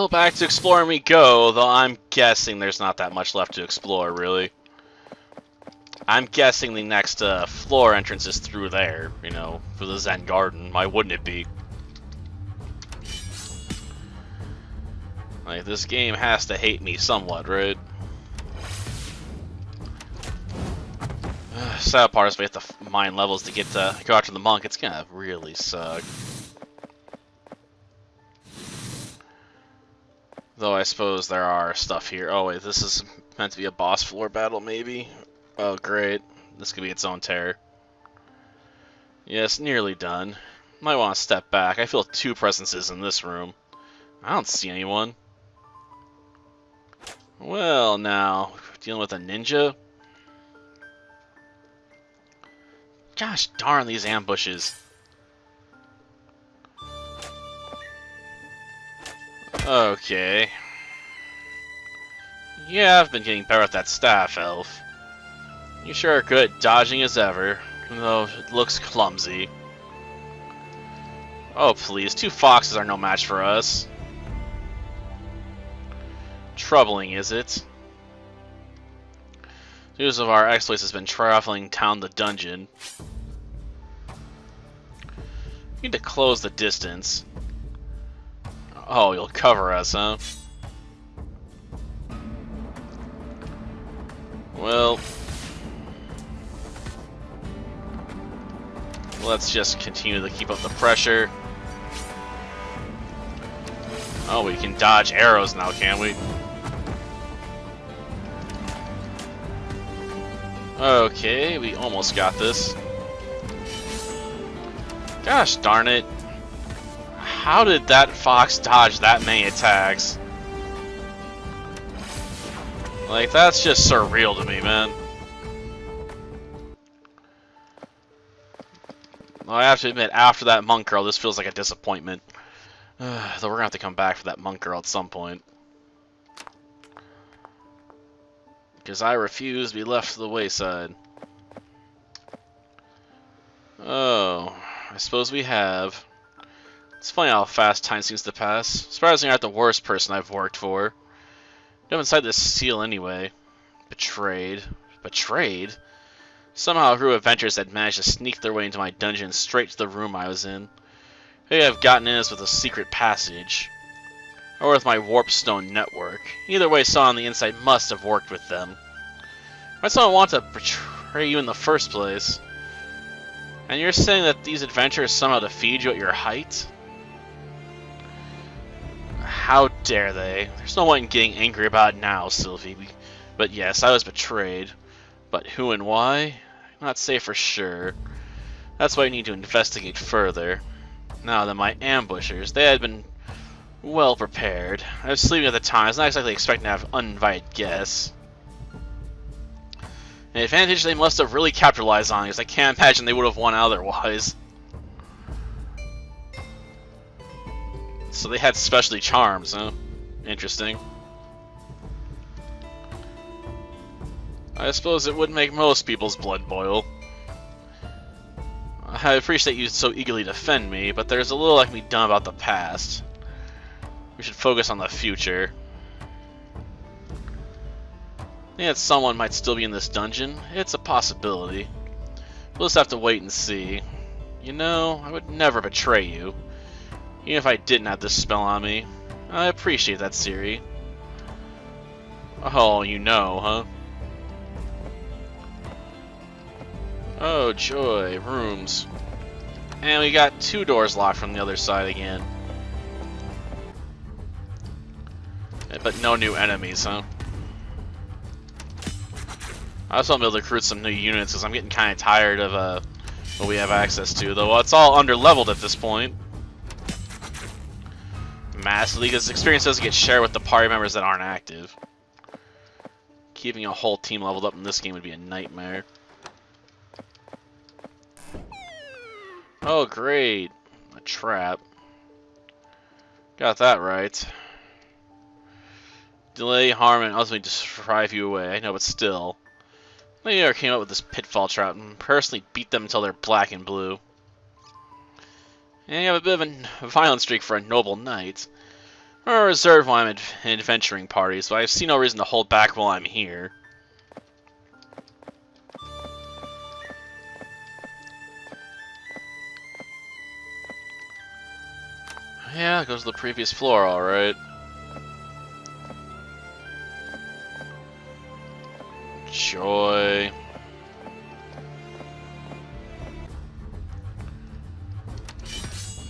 Well, back to exploring we go, though I'm guessing there's not that much left to explore, really. I'm guessing the next floor entrance is through there, you know, for the Zen Garden. Why wouldn't it be? Like, this game has to hate me somewhat, right? Sad part is we have to mine levels to get to go after the monk. It's gonna really suck. Though I suppose there are stuff here. Oh wait, this is meant to be a boss floor battle, maybe? Oh great, this could be its own terror. Yes, nearly done. Might want to step back. I feel two presences in this room. I don't see anyone. Well, now, dealing with a ninja? Gosh darn these ambushes. Okay. Yeah, I've been getting better at that staff, Elf. You sure are good at dodging as ever, even though it looks clumsy. Oh please, 2 foxes are no match for us. Troubling, is it? News of our exploits has been traveling down the dungeon. We need to close the distance. Oh, you'll cover us, huh? Well, let's just continue to keep up the pressure. Oh, we can dodge arrows now, can't we? Okay, we almost got this. Gosh darn it. How did that fox dodge that many attacks? Like, that's just surreal to me, man. Well, I have to admit, after that monk girl, this feels like a disappointment. Though we're gonna have to come back for that monk girl at some point. Because I refuse to be left to the wayside. Oh, I suppose we have. It's funny how fast time seems to pass. Surprisingly, you're not the worst person I've worked for. I'm inside this seal anyway. Betrayed. Betrayed? Somehow a group of adventurers had managed to sneak their way into my dungeon straight to the room I was in. They have gotten in us with a secret passage. Or with my warpstone network. Either way, someone on the inside must have worked with them. Why someone want to betray you in the first place? And you're saying that these adventurers somehow defeated you at your height? How dare they? There's no point in getting angry about it now, Sylvie. But yes, I was betrayed. But who and why? Not say for sure. That's why I need to investigate further. Now then, my ambushers, they had been well prepared. I was sleeping at the time. I was not exactly expecting to have uninvited guests. An advantage they must have really capitalized on, because I can't imagine they would have won otherwise. So they had specialty charms, huh? Interesting. I suppose it would make most people's blood boil. I appreciate you so eagerly defend me, but there's a little that can be done about the past. We should focus on the future. I think that someone might still be in this dungeon. It's a possibility. We'll just have to wait and see. You know, I would never betray you. Even if I didn't have this spell on me. I appreciate that, Siri. Oh, you know, huh? Oh, joy. Rooms. And we got 2 doors locked from the other side again. But no new enemies, huh? I also want to be able to recruit some new units because I'm getting kind of tired of what we have access to. Though it's all under-leveled at this point. Massively, because experience doesn't get shared with the party members that aren't active. Keeping a whole team leveled up in this game would be a nightmare. Oh, great. A trap. Got that right. Delay, harm, and ultimately just drive you away. I know, but still. I never came up with this pitfall trap and personally beat them until they're black and blue. And you have a bit of a violent streak for a noble knight. Or reserved when I'm in adventuring parties, but I see no reason to hold back while I'm here. Yeah, it goes to the previous floor, alright. Joy.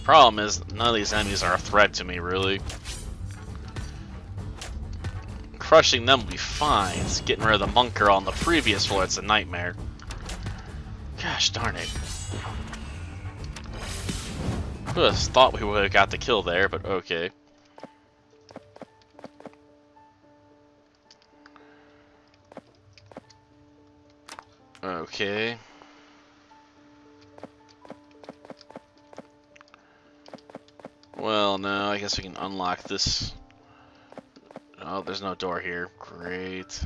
Problem is, none of these enemies are a threat to me, really. Crushing them will be fine. It's getting rid of the monk girl on the previous floor, it's a nightmare. Gosh darn it. Who would have thought we would have got the kill there, but okay. Okay. Well, no, I guess we can unlock this. Oh, there's no door here. Great.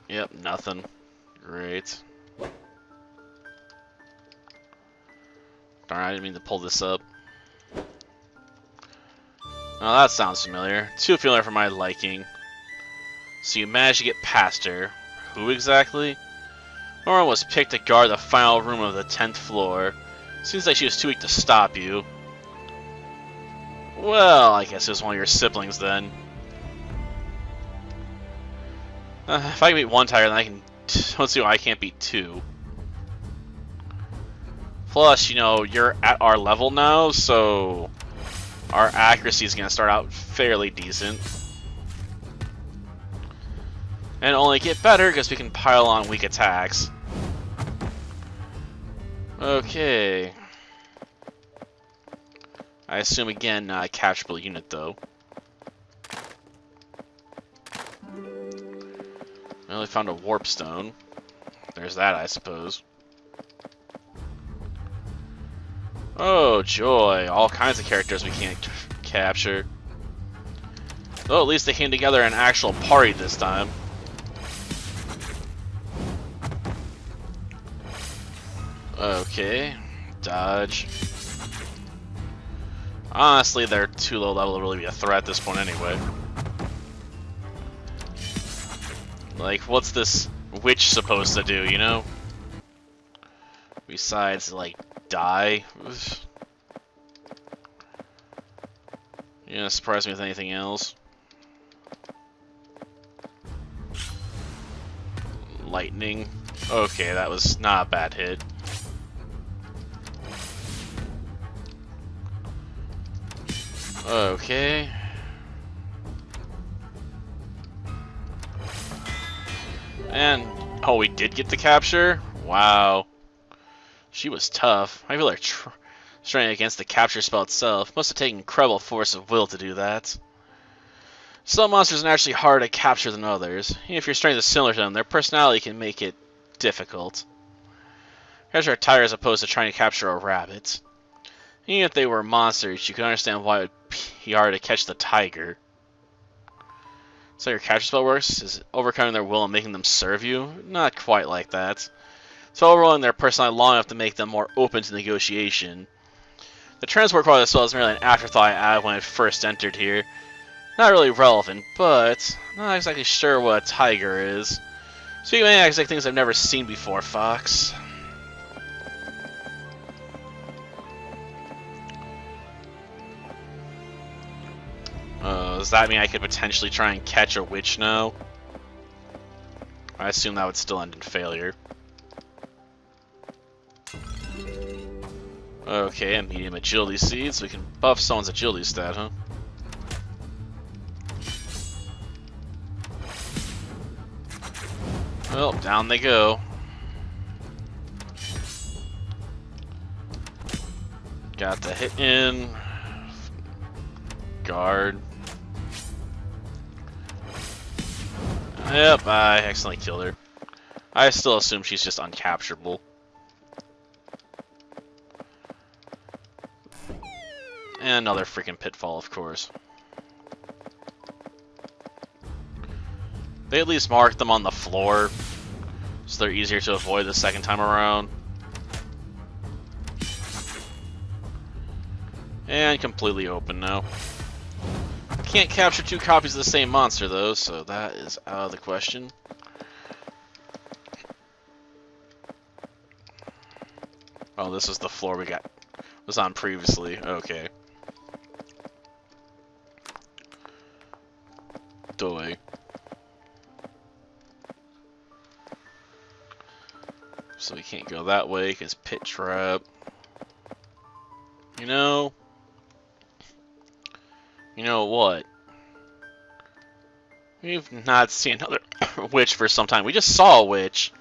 Yep, nothing. Great. Darn, I didn't mean to pull this up. Oh, that sounds familiar. Too familiar for my liking. So you managed to get past her. Who exactly? Nora was picked to guard the final room of the 10th floor. Seems like she was too weak to stop you. Well, I guess it was one of your siblings then. If I can beat one tiger, then I can... Let's see why I can't beat two. Plus, you know, you're at our level now, so... Our accuracy is going to start out fairly decent. And only get better because we can pile on weak attacks. Okay. I assume again not a catchable unit though. I only found a warp stone. There's that, I suppose. Oh joy, all kinds of characters we can't capture. Though at least they came together in an actual party this time. Okay, dodge. Honestly, they're too low level to really be a threat at this point anyway. Like, what's this witch supposed to do, you know? Besides, like, die? You gonna surprise me with anything else? Lightning. Okay, that was not a bad hit. Okay. And, oh, we did get the capture? Wow. She was tough. I feel like straining against the capture spell itself. Must have taken incredible force of will to do that. Some monsters are naturally harder to capture than others. Even if your strength is similar to them, their personality can make it difficult. Capture a tiger as opposed to trying to capture a rabbit. Even if they were monsters, you can understand why it would be hard to catch the tiger. So your capture spell works? Is it overcoming their will and making them serve you? Not quite like that. So overruling their personality long enough to make them more open to negotiation. The transport part of the spell is merely an afterthought I added when I first entered here. Not really relevant, but I'm not exactly sure what a tiger is. Speaking of maniacs, like things I've never seen before, Fox. Does that mean I could potentially try and catch a witch now? I assume that would still end in failure. Okay, a medium agility seed, so we can buff someone's agility stat, huh? Well, down they go. Got the hit in. Guard. Yep, I accidentally killed her. I still assume she's just uncapturable. And another freaking pitfall, of course. They at least marked them on the floor, so they're easier to avoid the second time around. And completely open now. Can't capture 2 copies of the same monster though, so that is out of the question. Oh, this is the floor we was on previously. Okay. Doy. So we can't go that way because pit trap. You know what? We've not seen another witch for some time. We just saw a witch.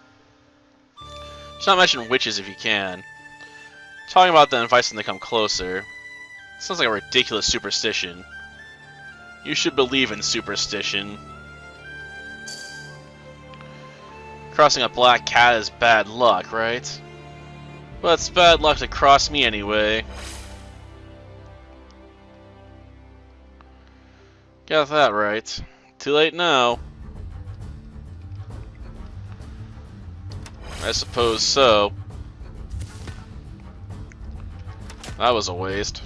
Just not mention witches if you can. Talking about them, inviting them to come closer. Sounds like a ridiculous superstition. You should believe in superstition. Crossing a black cat is bad luck, right? Well, it's bad luck to cross me anyway. Got that right. Too late now. I suppose so. That was a waste.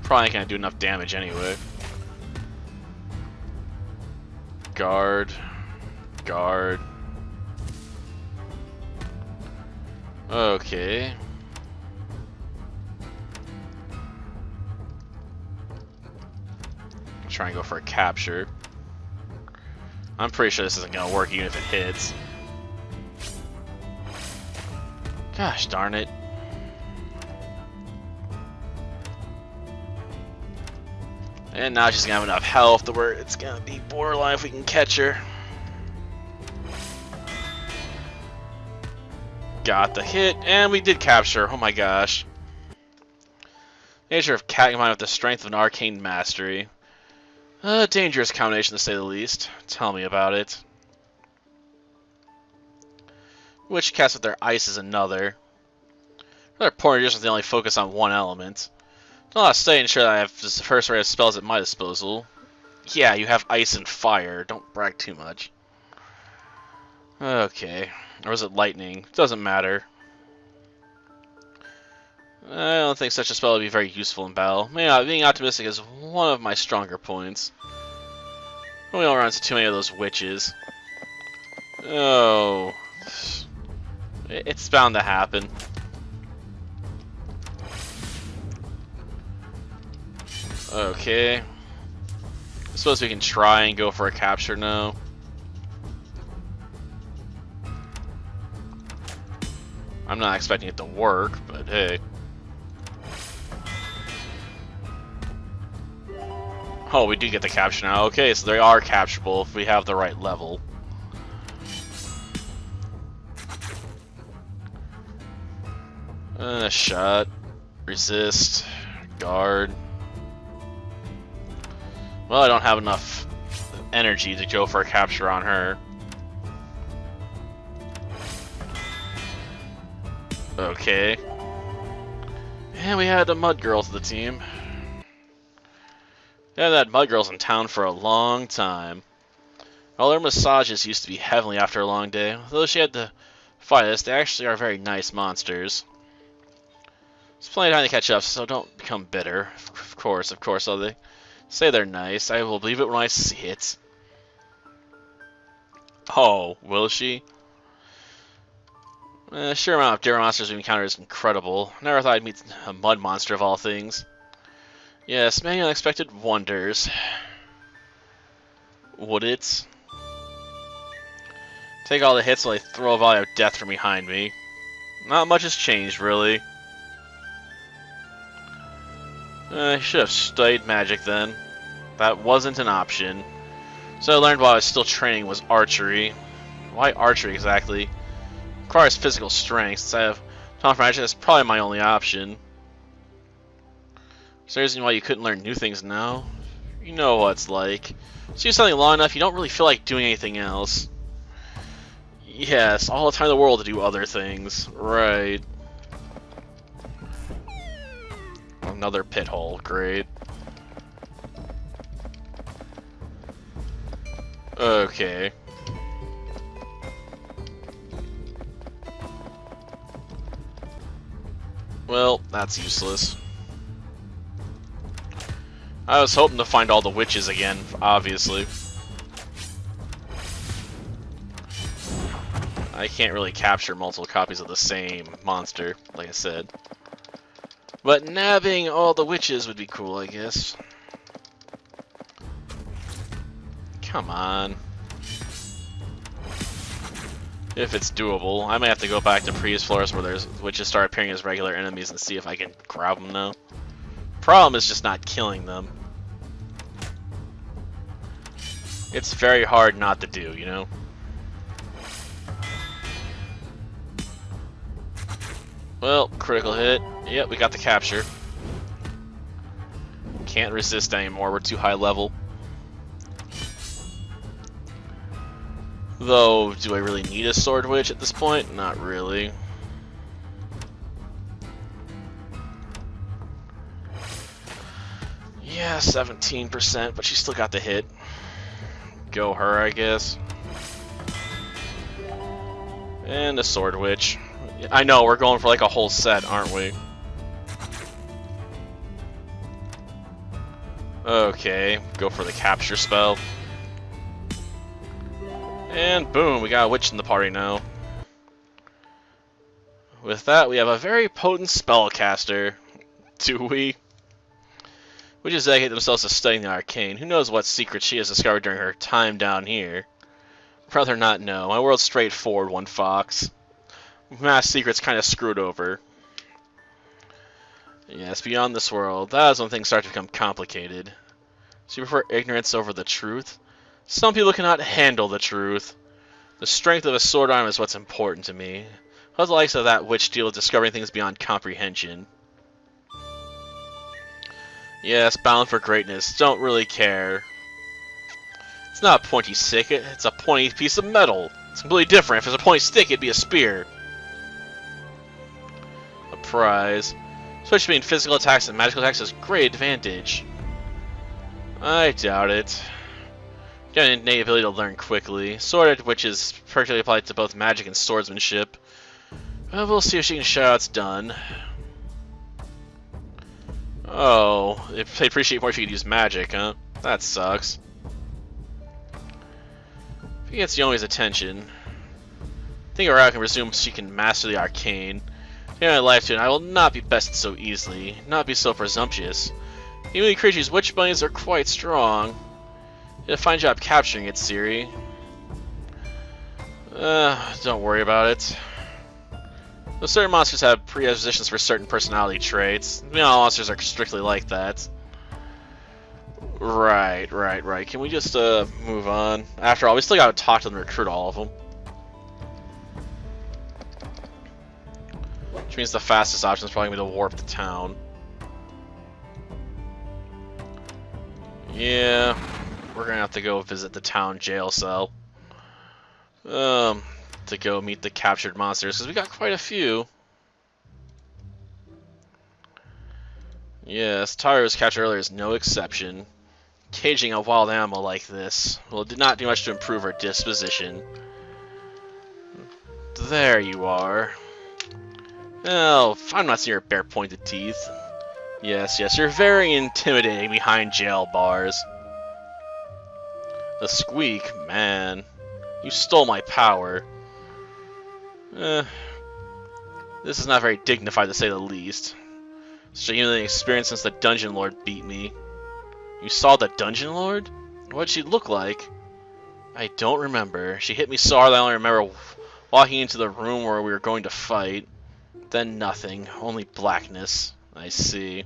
Probably can't do enough damage anyway. Guard. Guard. Okay. Try and go for a capture. I'm pretty sure this isn't gonna work even if it hits. Gosh darn it. And now she's gonna have enough health to where it's gonna be borderline if we can catch her. Got the hit, and we did capture her. Oh my gosh. Nature of cat combined with the strength of an arcane mastery. A dangerous combination to say the least. Tell me about it. Witch cats with their ice is another. Another point just they only focus on one element. Don't let stay ensure that I have the first array of spells at my disposal. Yeah, you have ice and fire. Don't brag too much. Okay. Or is it lightning? Doesn't matter. I don't think such a spell would be very useful in battle. Being optimistic is one of my stronger points. We don't run into too many of those witches. Oh. It's bound to happen. Okay. I suppose we can try and go for a capture now. I'm not expecting it to work, but hey. Oh, we do get the capture now. Okay, so they are capturable if we have the right level. Shot. Resist. Guard. Well, I don't have enough energy to go for a capture on her. Okay. And we had a mud girl to the team. Yeah, that mud girl's in town for a long time. While their massages used to be heavenly after a long day, though she had to fight us, they actually are very nice monsters. There's plenty of time to catch up, so don't become bitter. Of course, though they say they're nice. I will believe it when I see it. Oh, will she? The sheer amount of different monsters we encountered is incredible. Never thought I'd meet a mud monster of all things. Yes, many unexpected wonders. Would it? Take all the hits while I throw a volley of death from behind me. Not much has changed, really. I should have studied magic then. That wasn't an option. So I learned while I was still training was archery. Why archery exactly? Requires physical strength. Since I have talent for magic, that's probably my only option. Is there a reason why you couldn't learn new things now? You know what it's like. So you do something long enough, you don't really feel like doing anything else. Yes, all the time in the world to do other things. Right. Another pit hole. Great. Okay. Well, that's useless. I was hoping to find all the witches again, obviously. I can't really capture multiple copies of the same monster, like I said. But nabbing all the witches would be cool, I guess. Come on. If it's doable. I might have to go back to previous floors where there's witches start appearing as regular enemies and see if I can grab them now. Problem is just not killing them. It's very hard not to do, you know? Well, critical hit. Yep, we got the capture. Can't resist anymore, we're too high level. Though, do I really need a sword witch at this point? Not really. Yeah, 17%, but she still got the hit. Go her, I guess. And a sword witch. I know, we're going for like a whole set, aren't we? Okay, go for the capture spell. And boom, we got a witch in the party now. With that, we have a very potent spellcaster. Do we? Witches dedicate themselves to studying the arcane. Who knows what secrets she has discovered during her time down here? Rather not know. My world's straightforward, one fox. Mass secrets kind of screwed over. Yes, beyond this world. That is when things start to become complicated. So you prefer ignorance over the truth? Some people cannot handle the truth. The strength of a sword arm is what's important to me. How the likes of that witch deal with discovering things beyond comprehension? Yes, bound for greatness. Don't really care. It's not a pointy stick, it's a pointy piece of metal. It's completely different. If it's a pointy stick, it'd be a spear. A prize. Switch between physical attacks and magical attacks has great advantage. I doubt it. Got an innate ability to learn quickly. Sword, which is particularly applied to both magic and swordsmanship. Well, we'll see if she can show how it's done. Oh, they appreciate more if you could use magic, huh? That sucks. If he gets Yomi's attention, I think Aurora can presume she can master the arcane. In my life, too, and I will not be bested so easily. Not be so presumptuous. Even the creature's witch bunnies are quite strong. You did a fine job capturing it, Siri. Don't worry about it. Though certain monsters have predispositions for certain personality traits. I mean, all monsters are strictly like that. Right. Can we just move on? After all, we still gotta talk to them and recruit all of them. Which means the fastest option is probably going to be to warp the town. Yeah, we're going to have to go visit the town jail cell. To go meet the captured monsters, because we got quite a few. Yes, Taro was captured earlier is no exception. Caging a wild animal like this, well, it did not do much to improve her disposition. There you are. Oh, I'm not seeing your bare-pointed teeth. Yes, you're very intimidating behind jail bars. The squeak, man. You stole my power. This is not very dignified to say the least. Such a human experience since the Dungeon Lord beat me. You saw the Dungeon Lord? What'd she look like? I don't remember. She hit me so hard that I only remember walking into the room where we were going to fight. Then nothing. Only blackness. I see.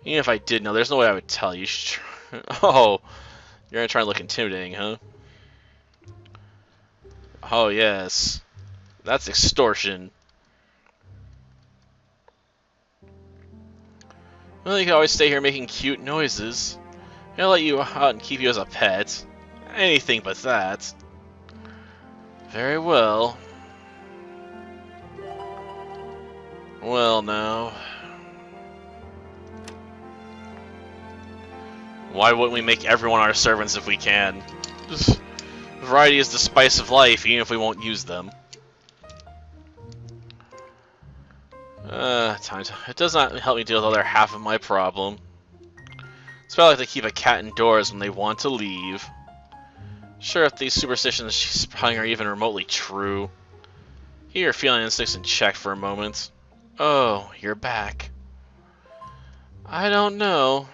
Even if I did know, there's no way I would tell you. Oh, you're gonna try and look intimidating, huh? Oh, yes. That's extortion. Well, you can always stay here making cute noises. I'll let you out and keep you as a pet. Anything but that. Very well. Well, now. Why wouldn't we make everyone our servants if we can? Variety is the spice of life, even if we won't use them. It does not help me deal with the other half of my problem. It's about like they keep a cat indoors when they want to leave. Sure, if these superstitions she's sprouting are even remotely true. Keep your feeling instincts in check for a moment. Oh, you're back. I don't know.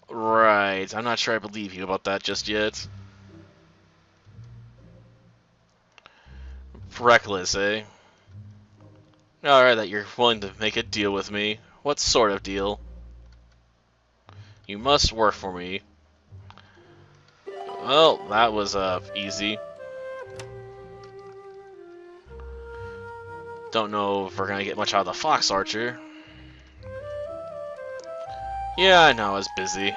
Right, I'm not sure I believe you about that just yet. Reckless, eh? Alright, that you're willing to make a deal with me. What sort of deal? You must work for me. Well, that was, easy. Don't know if we're gonna get much out of the Fox Archer. Yeah, I know, I was busy.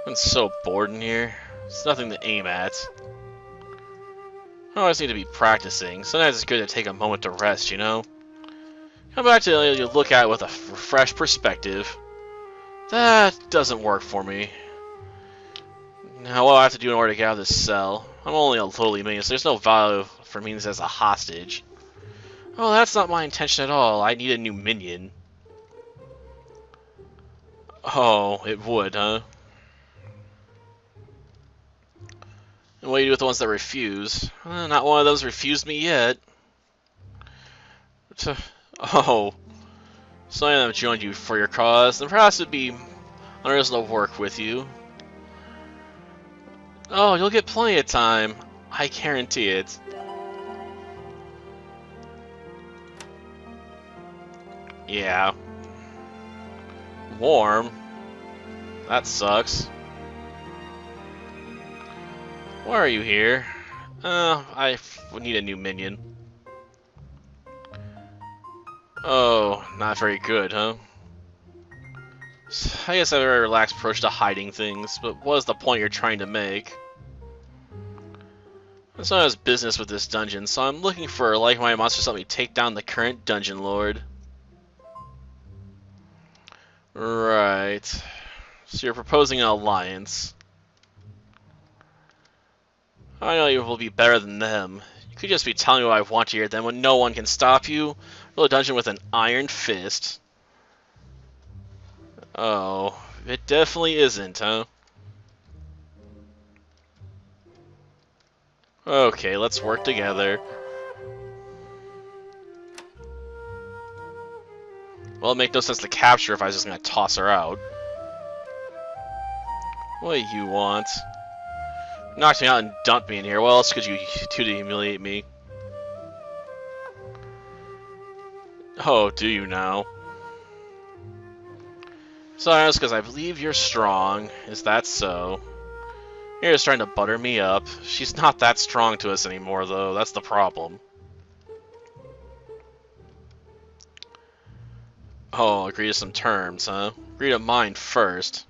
I'm so bored in here. There's nothing to aim at. I always need to be practicing. Sometimes it's good to take a moment to rest, you know? Come back to you look at it with a fresh perspective. That doesn't work for me. Now, what do I have to do in order to get out of this cell? I'm only a lowly minion, so there's no value for me as a hostage. Oh, that's not my intention at all. I need a new minion. Oh, it would, huh? And what do you do with the ones that refuse? Not one of those refused me yet. Oh. Some of them joined you for your cause, then perhaps it'd be unreasonable to work with you. Oh, you'll get plenty of time. I guarantee it. Yeah. Warm? That sucks. Why are you here? I need a new minion. Oh, not very good, huh? I guess I have a very relaxed approach to hiding things, but what is the point you're trying to make? Someone has business with this dungeon, so I'm looking for a like-minded monster to help me take down the current dungeon lord. Right. So you're proposing an alliance. I know you will be better than them. You could just be telling me what I want to hear, then when no one can stop you, rule a dungeon with an iron fist. Oh, it definitely isn't, huh? Okay, let's work together. Well, it'd make no sense to capture if I was just gonna toss her out. What do you want? Knocked me out and dumped me in here. What else could you do to humiliate me? Oh, do you now? So I ask because I believe you're strong. Is that so? You're just trying to butter me up. She's not that strong to us anymore, though. That's the problem. Oh, agree to some terms, huh? Agree to mine first.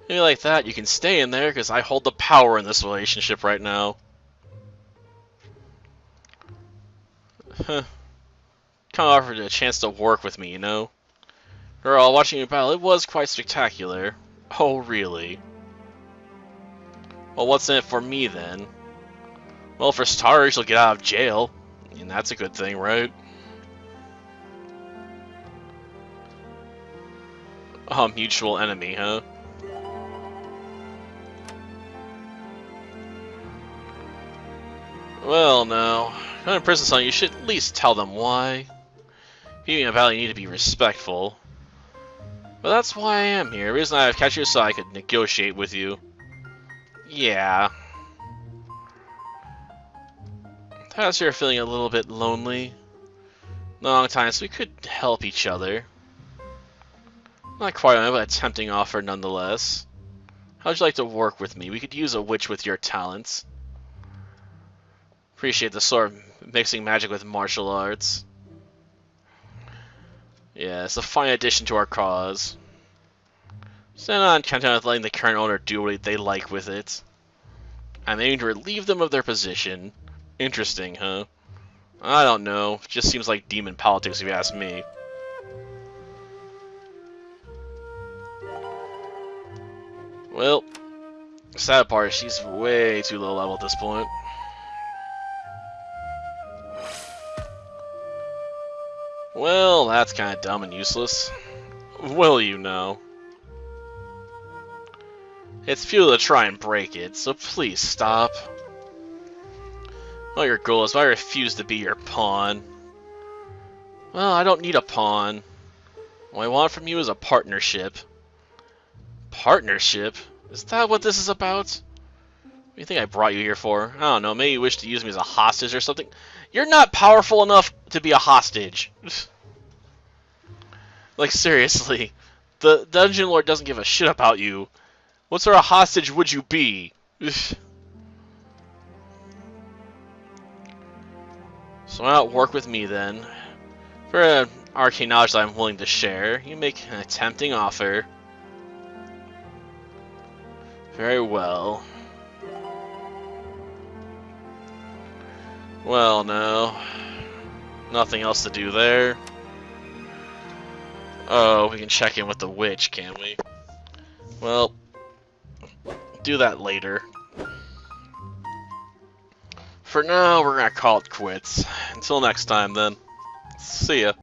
Maybe like that, you can stay in there, because I hold the power in this relationship right now. Huh. Kind of offered a chance to work with me, you know? Girl, watching you battle, it was quite spectacular. Oh, really? Well, what's in it for me, then? Well, for starters, you'll get out of jail. And that's a good thing, right? Oh, mutual enemy, huh? Well, now, if you're in prison something, you should at least tell them why. Being a battle, you need to be respectful. But that's why I am here. The reason I've catch you so I could negotiate with you. Yeah. Perhaps you're feeling a little bit lonely. Long time, so we could help each other. Not quite on it, but a tempting offer nonetheless. How'd you like to work with me? We could use a witch with your talents. Appreciate the sort of mixing magic with martial arts. Yeah, it's a fine addition to our cause. Stand on content with letting the current owner do what they like with it. I'm aiming to relieve them of their position. Interesting, huh? I don't know. Just seems like demon politics if you ask me. Well, Sad part, she's way too low level at this point. Well, that's kind of dumb and useless. Will you know? It's futile to try and break it, so please stop. Well, your goal is, but I refuse to be your pawn. Well, I don't need a pawn. What I want from you is a partnership. Partnership? Is that what this is about? What do you think I brought you here for? I don't know, maybe you wish to use me as a hostage or something? You're not powerful enough to be a hostage. Like, seriously. The Dungeon Lord doesn't give a shit about you. What sort of hostage would you be? So why not work with me then? For an arcane knowledge that I'm willing to share, you make an tempting offer. Very well. Well, no. Nothing else to do there. Oh, we can check in with the witch, can't we? Well, do that later. For now, we're gonna call it quits. Until next time, then. See ya.